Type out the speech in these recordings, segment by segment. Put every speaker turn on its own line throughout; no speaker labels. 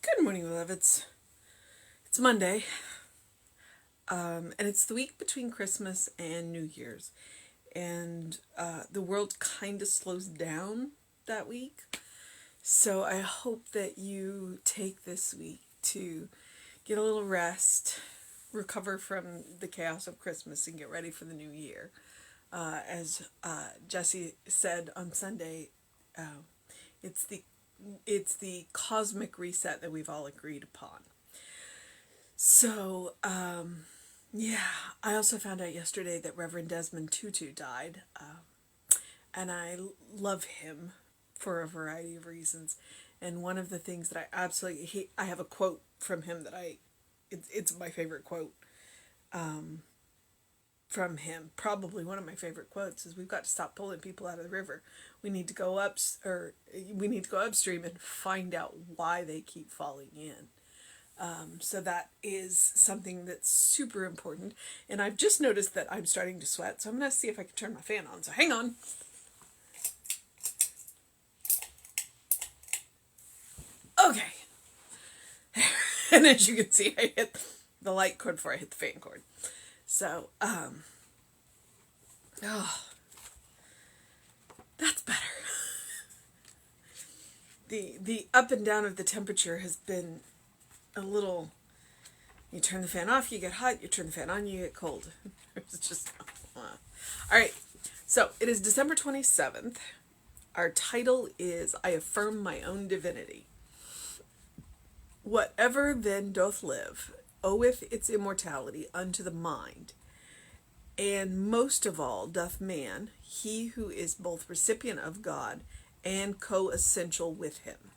Good morning, beloveds. It's Monday, and it's the week between Christmas and New Year's, and the world kind of slows down that week. So I hope that you take this week to get a little rest, recover from the chaos of Christmas, and get ready for the new year. As Jesse said on Sunday, it's the it's the cosmic reset that we've all agreed upon. So, yeah, I also found out yesterday that Reverend Desmond Tutu died, and I love him for a variety of reasons. And one of the things that I absolutely hate, I have a quote from him that it's my favorite quote from him. Probably one of my favorite quotes is, "We've got to stop pulling people out of the river. We need to go we need to go upstream and find out why they keep falling in." So that is something that's super important. And I've just noticed that I'm starting to sweat. So I'm going to see if I can turn my fan on. So hang on. Okay. And as you can see, I hit the light cord before I hit the fan cord. So, that's better. The up and down of the temperature has been a little. You turn the fan off, you get hot. You turn the fan on, you get cold. It's just all right. So it is December 27th. Our title is "I Affirm My Own Divinity." Whatever then doth live oweth its immortality unto the mind, and most of all doth man, he who is both recipient of God and co-essential with him,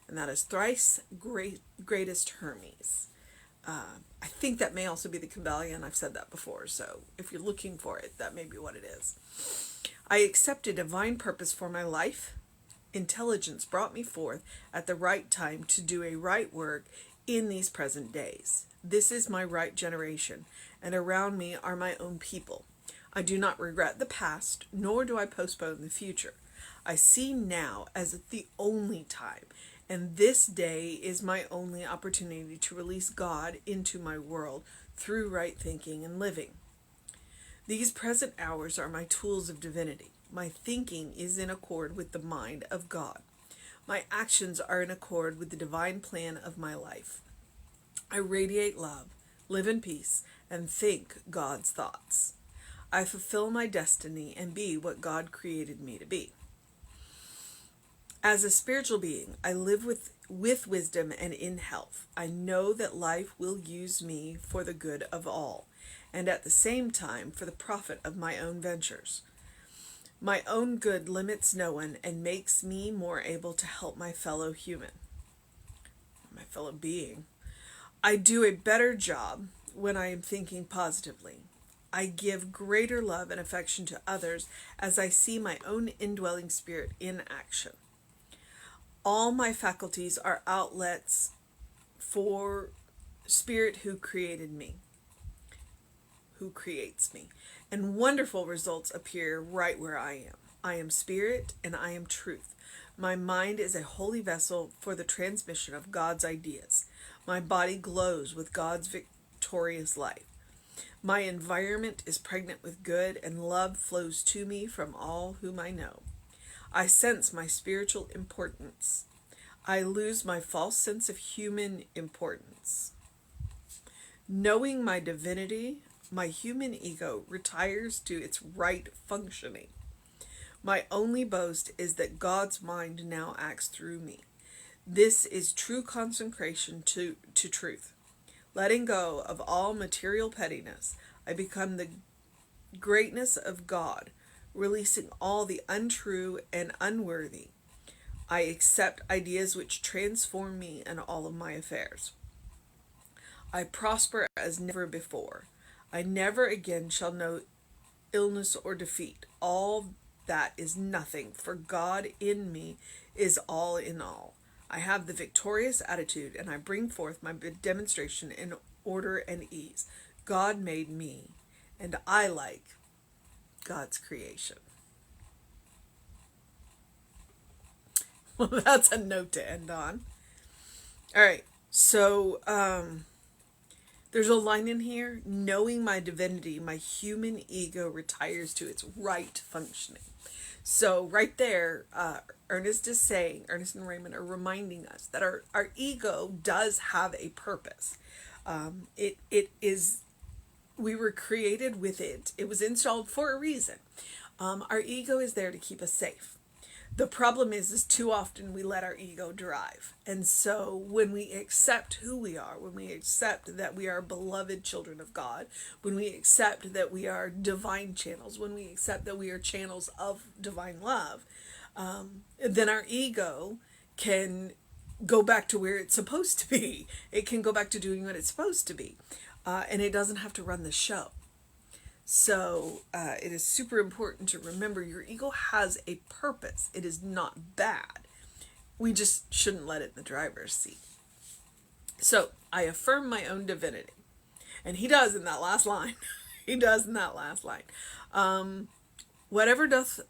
and that is thrice greatest Hermes. I think that may also be the Kabbalion. I've said that before, so if you're looking for it, that may be what it is. I accepted a divine purpose for my life. Intelligence brought me forth at the right time to do a right work in these present days. This is my right generation, and around me are my own people. I do not regret the past, nor do I postpone the future. I see now as the only time, and this day is my only opportunity to release God into my world through right thinking and living. These present hours are my tools of divinity. My thinking is in accord with the mind of God. My actions are in accord with the divine plan of my life. I radiate love, live in peace, and think God's thoughts. I fulfill my destiny and be what God created me to be. As a spiritual being, I live with wisdom and in health. I know that life will use me for the good of all, and at the same time for the profit of my own ventures. My own good limits no one and makes me more able to help my fellow human, my fellow being. I do a better job when I am thinking positively. I give greater love and affection to others as I see my own indwelling spirit in action. All my faculties are outlets for Spirit who created me, who creates me, and wonderful results appear right where I am. I am Spirit and I am truth. My mind is a holy vessel for the transmission of God's ideas. My body glows with God's victorious life. My environment is pregnant with good, and love flows to me from all whom I know. I sense my spiritual importance. I lose my false sense of human importance. Knowing my divinity, my human ego retires to its right functioning. My only boast is that God's mind now acts through me. This is true consecration to truth. Letting go of all material pettiness, I become the greatness of God, releasing all the untrue and unworthy. I accept ideas which transform me and all of my affairs. I prosper as never before. I never again shall know illness or defeat. All that is nothing, for God in me is all in all. I have the victorious attitude, and I bring forth my demonstration in order and ease. God made me, and I like God's creation. Well, that's a note to end on. All right, So there's a line in here: knowing my divinity, my human ego retires to its right functioning. So right there, Ernest and Raymond are reminding us that our ego does have a purpose. It is, we were created with it. It was installed for a reason. Our ego is there to keep us safe. The problem is too often we let our ego drive. And so when we accept who we are, when we accept that we are beloved children of God, when we accept that we are divine channels, when we accept that we are channels of divine love, then our ego can go back to where it's supposed to be. It can go back to doing what it's supposed to be. And it doesn't have to run the show. So it is super important to remember your ego has a purpose. It is not bad. We just shouldn't let it in the driver's seat. So I affirm my own divinity. And he does in that last line. He does in that last line. Whatever doth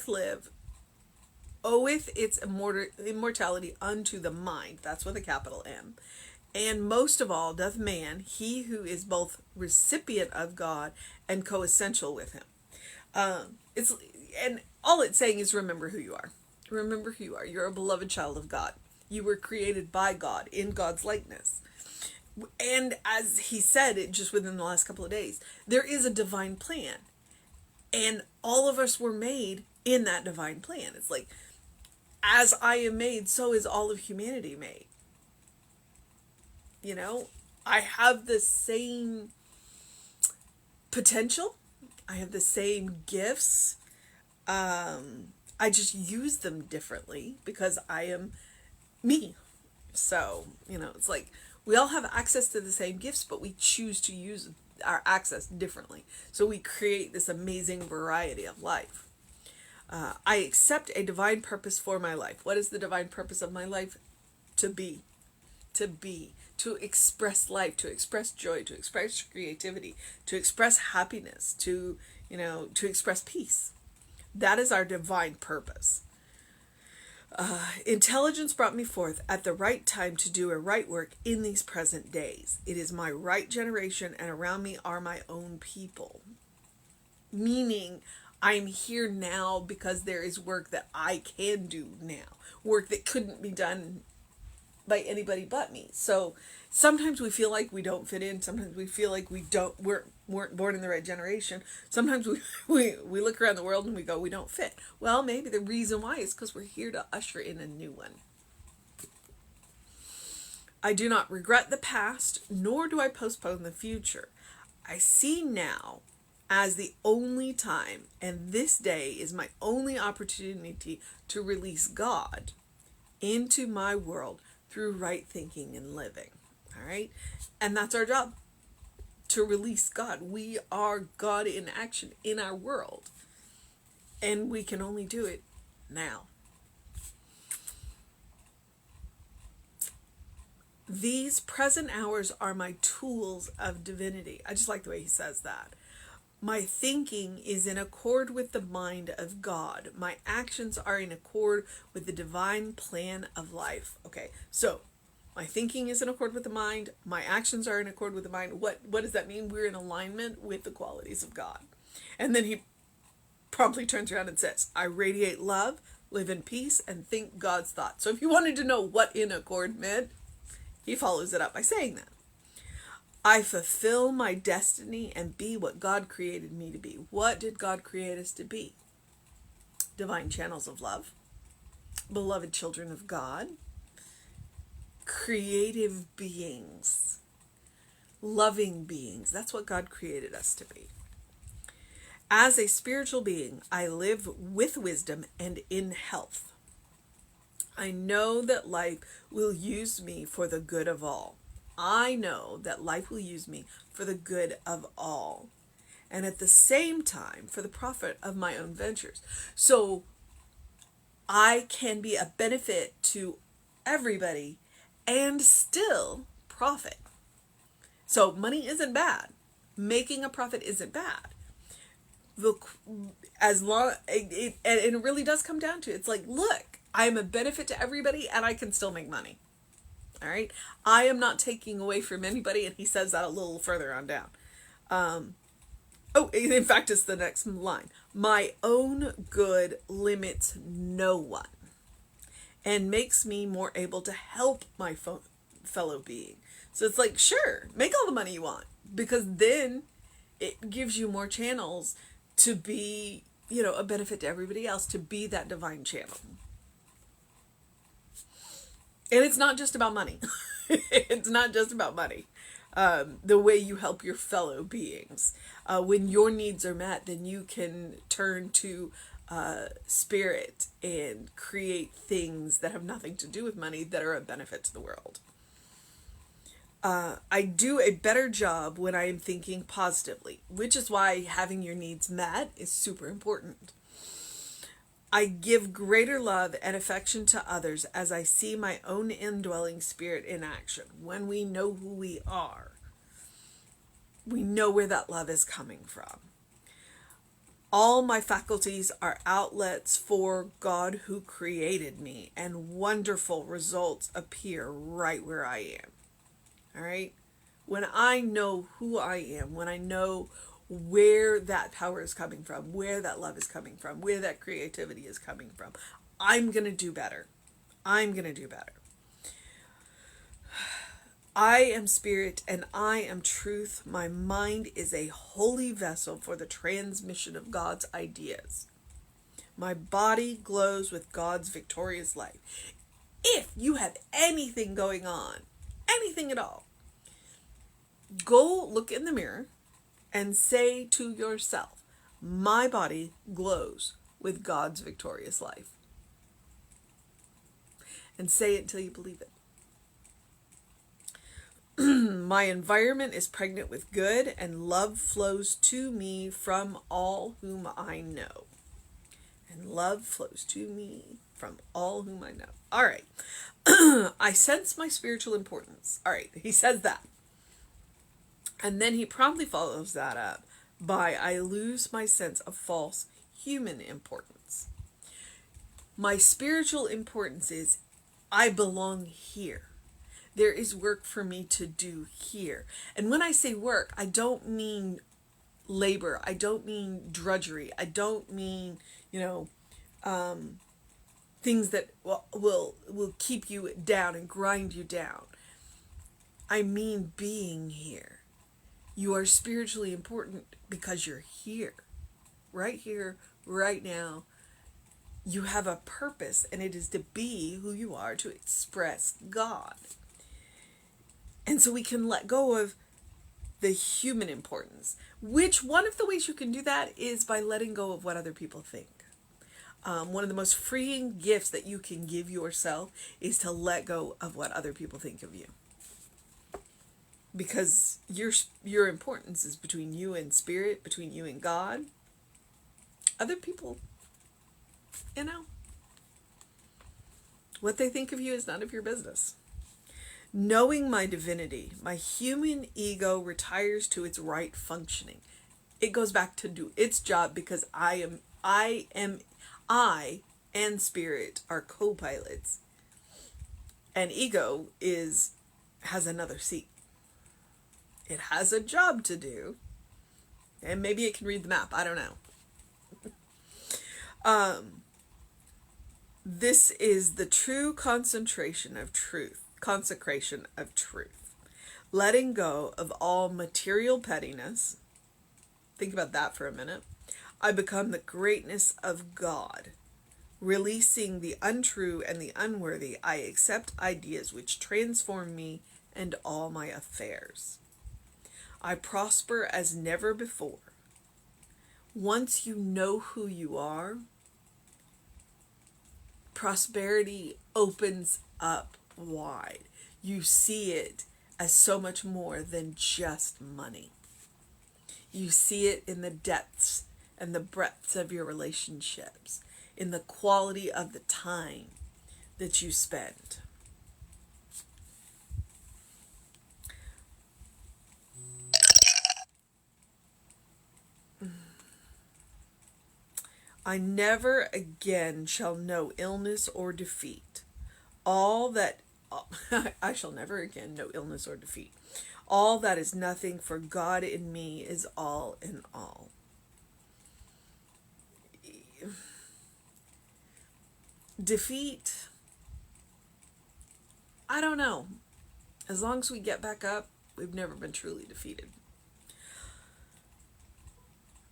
live, oweth its immortality unto the mind. That's with a capital M. And most of all doth man, he who is both recipient of God and coessential with him. And all it's saying is remember who you are. Remember who you are. You're a beloved child of God. You were created by God in God's likeness. And as he said it just within the last couple of days, there is a divine plan. And all of us were made in that divine plan. It's like, as I am made, so is all of humanity made. You know, I have the same potential. I have the same gifts. I just use them differently because I am me. So, you know, it's like we all have access to the same gifts, but we choose to use our access differently. So we create this amazing variety of life. I accept a divine purpose for my life. What is the divine purpose of my life? To be. To express life, to express joy, to express creativity, to express happiness, to express peace. That is our divine purpose. Intelligence brought me forth at the right time to do a right work in these present days. It is my right generation, and around me are my own people. Meaning, I'm here now because there is work that I can do now. Work that couldn't be done by anybody but me. So sometimes we feel like we don't fit in. Sometimes we feel like weren't born in the right generation. Sometimes we look around the world and we go, we don't fit. Well, maybe the reason why is because we're here to usher in a new one. I do not regret the past, nor do I postpone the future. I see now as the only time, and this day is my only opportunity to release God into my world through right thinking and living. All right? And that's our job, to release God. We are God in action in our world. And we can only do it now. These present hours are my tools of divinity. I just like the way he says that. My thinking is in accord with the mind of God. My actions are in accord with the divine plan of life. Okay, so my thinking is in accord with the mind. My actions are in accord with the mind. What does that mean? We're in alignment with the qualities of God. And then he promptly turns around and says, I radiate love, live in peace, and think God's thoughts. So if you wanted to know what in accord meant, he follows it up by saying that. I fulfill my destiny and be what God created me to be. What did God create us to be? Divine channels of love, beloved children of God, creative beings, loving beings. That's what God created us to be. As a spiritual being, I live with wisdom and in health. I know that life will use me for the good of all. I know that life will use me for the good of all. And at the same time, for the profit of my own ventures. So I can be a benefit to everybody and still profit. So money isn't bad. Making a profit isn't bad. As long, and it really does come down to it. It's like, look, I'm a benefit to everybody and I can still make money. All right. I am not taking away from anybody. And he says that a little further on down. Oh, in fact, it's the next line. My own good limits no one and makes me more able to help my fellow being. So it's like, sure, make all the money you want, because then it gives you more channels to be, a benefit to everybody else, to be that divine channel. And it's not just about money. It's not just about money. The way you help your fellow beings. When your needs are met, then you can turn to spirit and create things that have nothing to do with money that are a benefit to the world. I do a better job when I am thinking positively, which is why having your needs met is super important. I give greater love and affection to others as I see my own indwelling spirit in action. When we know who we are, we know where that love is coming from. All my faculties are outlets for God who created me, and wonderful results appear right where I am. All right? When I know who I am, when I know where that power is coming from, where that love is coming from, where that creativity is coming from, I'm going to do better. I'm going to do better. I am spirit and I am truth. My mind is a holy vessel for the transmission of God's ideas. My body glows with God's victorious light. If you have anything going on, anything at all, go look in the mirror and say to yourself, my body glows with God's victorious life. And say it until you believe it. My environment is pregnant with good, and love flows to me from all whom I know. And love flows to me from all whom I know. All right. I sense my spiritual importance. All right. He says that. And then he promptly follows that up by, I lose my sense of false human importance. My spiritual importance is, I belong here. There is work for me to do here. And when I say work, I don't mean labor. I don't mean drudgery. I don't mean, things that will keep you down and grind you down. I mean being here. You are spiritually important because you're here. Right here, right now. You have a purpose, and it is to be who you are, to express God. And so we can let go of the human importance, which one of the ways you can do that is by letting go of what other people think. One of the most freeing gifts that you can give yourself is to let go of what other people think of you. Because your importance is between you and spirit, between you and God. Other people, what they think of you is none of your business. Knowing my divinity, my human ego retires to its right functioning. It goes back to do its job because I and spirit are co-pilots. And ego has another seat. It has a job to do. And maybe it can read the map. I don't know. This is the true consecration of truth. Letting go of all material pettiness. Think about that for a minute. I become the greatness of God. Releasing the untrue and the unworthy, I accept ideas which transform me and all my affairs. I prosper as never before. Once you know who you are, prosperity opens up wide. You see it as so much more than just money. You see it in the depths and the breadths of your relationships, in the quality of the time that you spend. I never again shall know illness or defeat. All that I shall never again know illness or defeat. All that is nothing, for God in me is all in all. Defeat, I don't know. As long as we get back up, we've never been truly defeated.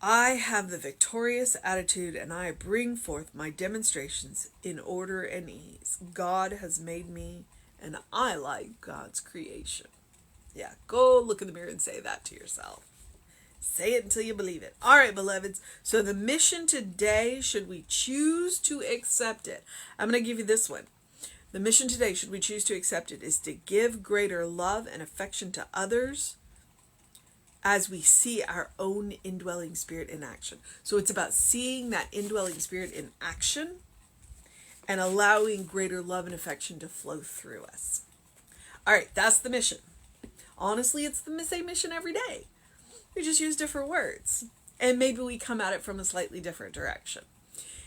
I have the victorious attitude, and I bring forth my demonstrations in order and ease. God has made me, and I like God's creation. Yeah, go look in the mirror and say that to yourself. Say it until you believe it. All right, beloveds. So the mission today, should we choose to accept it? I'm going to give you this one. The mission today, should we choose to accept it, is to give greater love and affection to others as we see our own indwelling spirit in action. So it's about seeing that indwelling spirit in action and allowing greater love and affection to flow through us. All right, that's the mission. Honestly, it's the same mission every day. We just use different words. And maybe we come at it from a slightly different direction.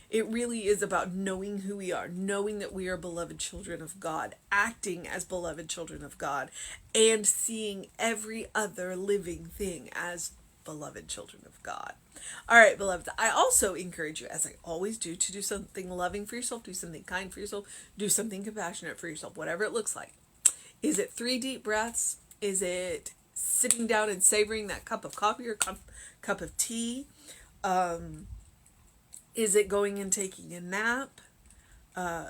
It really is about knowing who we are, knowing that we are beloved children of God, acting as beloved children of God, and seeing every other living thing as beloved children of God. All right, beloved, I also encourage you, as I always do, to do something loving for yourself, do something kind for yourself, do something compassionate for yourself, whatever it looks like. Is it 3 deep breaths? Is it sitting down and savoring that cup of coffee or cup of tea? Is it going and taking a nap?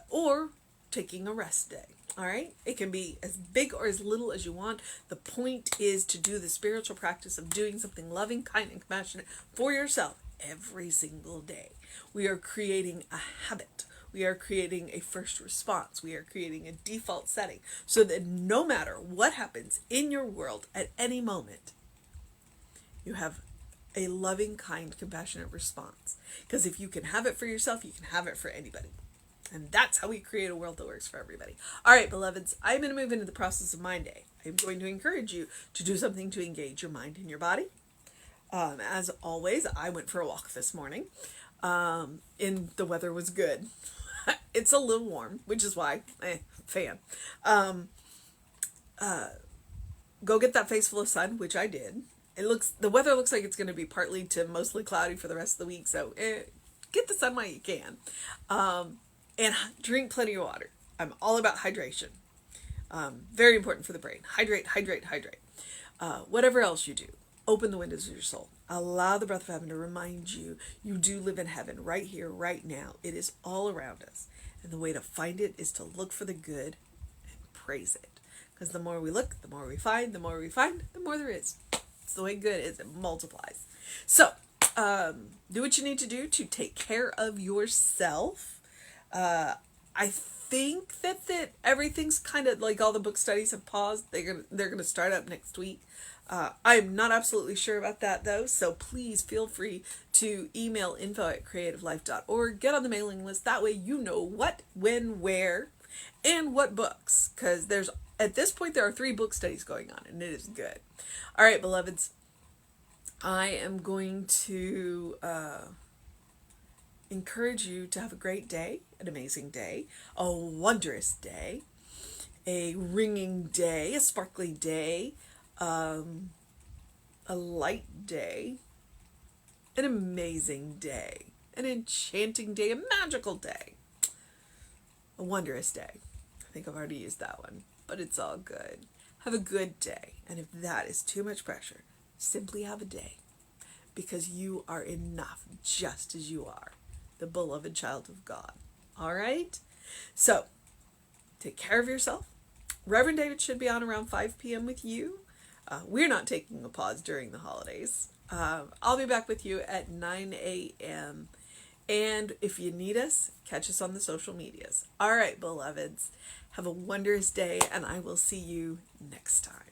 Or taking a rest day? All right. It can be as big or as little as you want. The point is to do the spiritual practice of doing something loving, kind, and compassionate for yourself every single day. We are creating a habit. We are creating a first response. We are creating a default setting so that no matter what happens in your world at any moment, you have a loving, kind, compassionate response. Because if you can have it for yourself, you can have it for anybody. And that's how we create a world that works for everybody. All right, beloveds, I'm going to move into the process of Mind Day. I'm going to encourage you to do something to engage your mind and your body. As always, I went for a walk this morning. And the weather was good. It's a little warm, which is why, fan. Go get that face full of sun, which I did. The weather looks like it's going to be partly to mostly cloudy for the rest of the week, so get the sun while you can. And drink plenty of water. I'm all about hydration. Very important for the brain. Hydrate, hydrate, hydrate. Whatever else you do, open the windows of your soul. Allow the breath of heaven to remind you you do live in heaven right here, right now. It is all around us. And the way to find it is to look for the good and praise it. Because the more we look, the more we find, the more we find, the more there is. It's the way good is. It multiplies. So, do what you need to do to take care of yourself. I think that everything's kind of like all the book studies have paused. They're gonna start up next week. I'm not absolutely sure about that though, so please feel free to email info@creativelife.org. Get on the mailing list. That way you know what, when, where, and what books. Because at this point there are 3 book studies going on, and it is good. All right, beloveds. I am going to encourage you to have a great day, an amazing day, a wondrous day, a ringing day, a sparkly day, a light day, an amazing day, an enchanting day, a magical day, a wondrous day. I think I've already used that one, but it's all good. Have a good day, and if that is too much pressure, simply have a day, because you are enough just as you are, the beloved child of God. All right? So, take care of yourself. Reverend David should be on around 5 p.m. with you. We're not taking a pause during the holidays. I'll be back with you at 9 a.m. And if you need us, catch us on the social medias. All right, beloveds. Have a wondrous day, and I will see you next time.